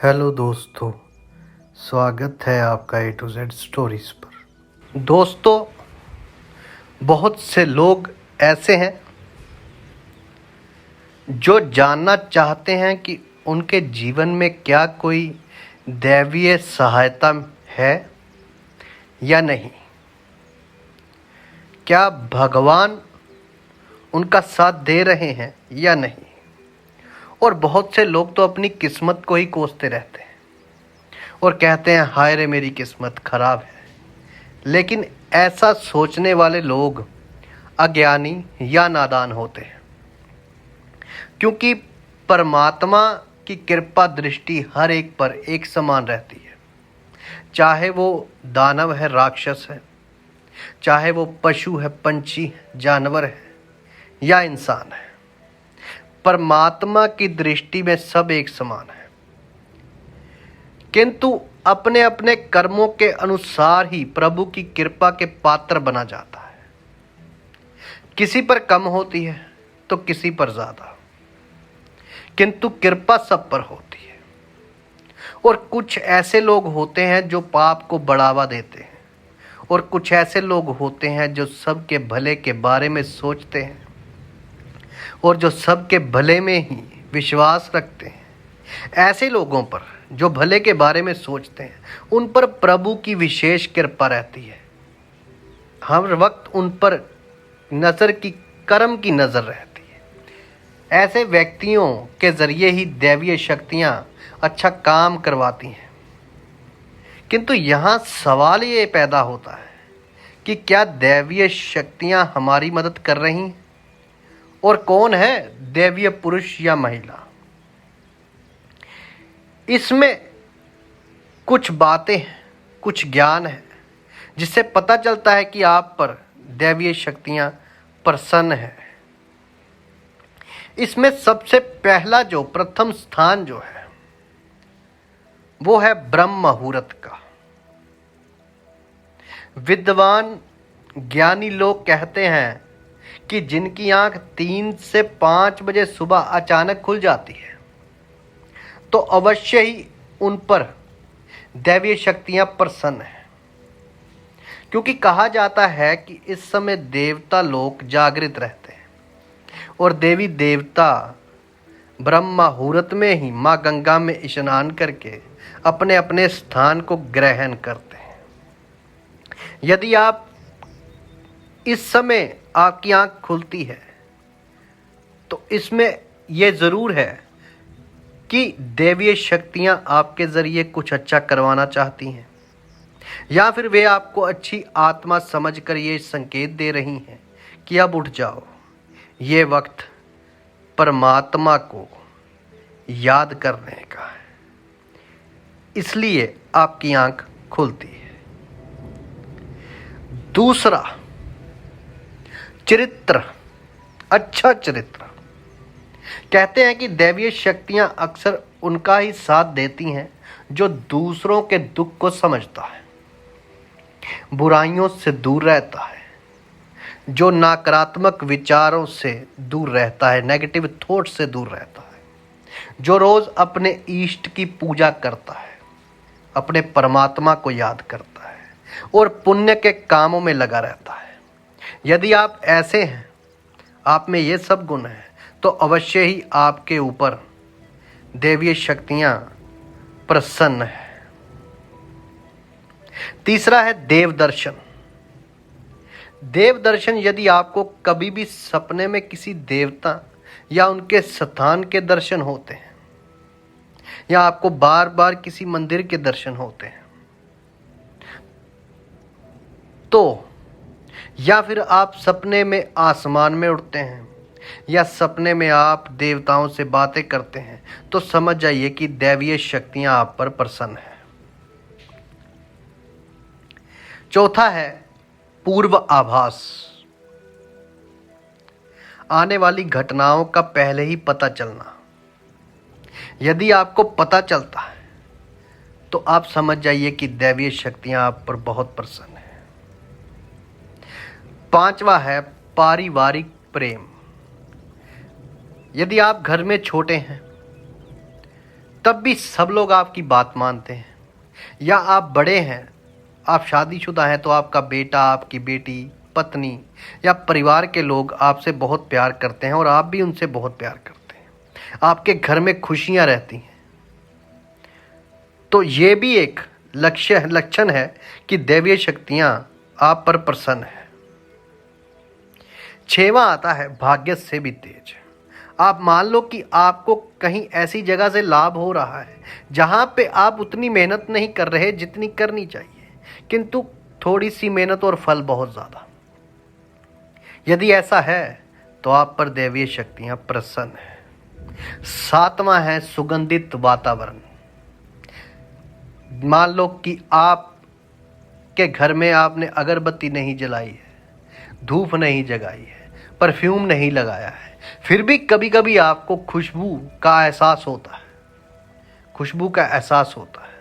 Hello दोस्तों, स्वागत है आपका A to Z स्टोरीज पर। दोस्तों, बहुत से लोग ऐसे हैं जो जानना चाहते हैं कि उनके जीवन में क्या कोई दैवीय सहायता है या नहीं। क्या भगवान उनका साथ दे रहे हैं या नहीं। और बहुत से लोग तो अपनी किस्मत को ही कोसते रहते हैं और कहते हैं हाय रे मेरी किस्मत खराब है। लेकिन ऐसा सोचने वाले लोग अज्ञानी या नादान होते हैं, क्योंकि परमात्मा की कृपा दृष्टि हर एक पर एक समान रहती है। चाहे वो दानव है, राक्षस है, चाहे वो पशु है, पंछी, जानवर है या इंसान है, परमात्मा की दृष्टि में सब एक समान है। किंतु अपने अपने कर्मों के अनुसार ही प्रभु की कृपा के पात्र बना जाता है। किसी पर कम होती है तो किसी पर ज्यादा, किंतु कृपा सब पर होती है। और कुछ ऐसे लोग होते हैं जो पाप को बढ़ावा देते हैं, और कुछ ऐसे लोग होते हैं जो सबके भले के बारे में सोचते हैं और जो सबके भले में ही विश्वास रखते हैं। ऐसे लोगों पर जो भले के बारे में सोचते हैं, उन पर प्रभु की विशेष कृपा रहती है। हर वक्त उन पर नजर की कर्म की नजर रहती है। ऐसे व्यक्तियों के जरिए ही दैवीय शक्तियां अच्छा काम करवाती हैं। किंतु यहाँ सवाल ये पैदा होता है कि क्या दैवीय शक्तियां हमारी मदद कर रही हैं, और कौन है दैवीय पुरुष या महिला। इसमें कुछ बातें हैं, कुछ ज्ञान है जिससे पता चलता है कि आप पर दैवीय शक्तियां प्रसन्न है। इसमें सबसे पहला जो प्रथम स्थान जो है वो है ब्रह्म मुहूर्त का। विद्वान ज्ञानी लोग कहते हैं कि जिनकी आंख 3 से 5 बजे सुबह अचानक खुल जाती है तो अवश्य ही उन पर दैवीय शक्तियां प्रसन्न हैं, क्योंकि कहा जाता है कि इस समय देवता लोग जागृत रहते हैं और देवी देवता ब्रह्म मुहूर्त में ही मां गंगा में स्नान करके अपने अपने स्थान को ग्रहण करते हैं। यदि आप इस समय आपकी आंख खुलती है तो इसमें यह जरूर है कि दैवीय शक्तियां आपके जरिए कुछ अच्छा करवाना चाहती हैं, या फिर वे आपको अच्छी आत्मा समझकर ये संकेत दे रही हैं कि अब उठ जाओ, ये वक्त परमात्मा को याद करने का है, इसलिए आपकी आंख खुलती है। दूसरा, चरित्र, अच्छा चरित्र। कहते हैं कि दैवीय शक्तियां अक्सर उनका ही साथ देती हैं जो दूसरों के दुख को समझता है, बुराइयों से दूर रहता है, जो नकारात्मक विचारों से दूर रहता है, नेगेटिव थॉट से दूर रहता है, जो रोज अपने इष्ट की पूजा करता है, अपने परमात्मा को याद करता है और पुण्य के कामों में लगा रहता है। यदि आप ऐसे हैं, आप में ये सब गुण हैं, तो अवश्य ही आपके ऊपर दैवीय शक्तियां प्रसन्न है। तीसरा है देव दर्शन। देव दर्शन, यदि आपको कभी भी सपने में किसी देवता या उनके स्थान के दर्शन होते हैं, या आपको बार बार किसी मंदिर के दर्शन होते हैं, तो या फिर आप सपने में आसमान में उड़ते हैं, या सपने में आप देवताओं से बातें करते हैं, तो समझ जाइए कि दैवीय शक्तियां आप पर प्रसन्न हैं। चौथा है पूर्व आभास। आने वाली घटनाओं का पहले ही पता चलना। यदि आपको पता चलता है तो आप समझ जाइए कि दैवीय शक्तियां आप पर बहुत प्रसन्न हैं। पांचवा है पारिवारिक प्रेम। यदि आप घर में छोटे हैं तब भी सब लोग आपकी बात मानते हैं। या आप बड़े हैं, आप शादीशुदा हैं, तो आपका बेटा, आपकी बेटी, पत्नी या परिवार के लोग आपसे बहुत प्यार करते हैं और आप भी उनसे बहुत प्यार करते हैं। आपके घर में खुशियां रहती हैं। तो ये भी एक लक्षण है कि दैवीय शक्तियां आप पर प्रसन्न है। 6वां आता है भाग्य से भी तेज। आप मान लो कि आपको कहीं ऐसी जगह से लाभ हो रहा है जहां पे आप उतनी मेहनत नहीं कर रहे जितनी करनी चाहिए, किंतु थोड़ी सी मेहनत और फल बहुत ज्यादा। यदि ऐसा है तो आप पर दैवीय शक्तियां प्रसन्न है। 7वां है सुगंधित वातावरण। मान लो कि आप के घर में आपने अगरबत्ती नहीं जलाई है, धूप नहीं जगाई है, परफ्यूम नहीं लगाया है, फिर भी कभी कभी आपको खुशबू का एहसास होता है,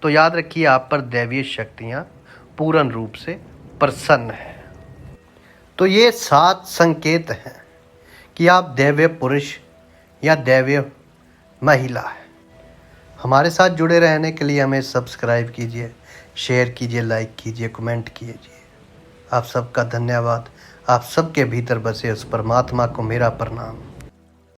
तो याद रखिए आप पर दैवीय शक्तियां पूर्ण रूप से प्रसन्न है। तो ये 7 संकेत हैं कि आप दैवीय पुरुष या दैवीय महिला है। हमारे साथ जुड़े रहने के लिए हमें सब्सक्राइब कीजिए, शेयर कीजिए, लाइक कीजिए, कमेंट कीजिए। आप सबका धन्यवाद। आप सबके भीतर बसे उस परमात्मा को मेरा प्रणाम।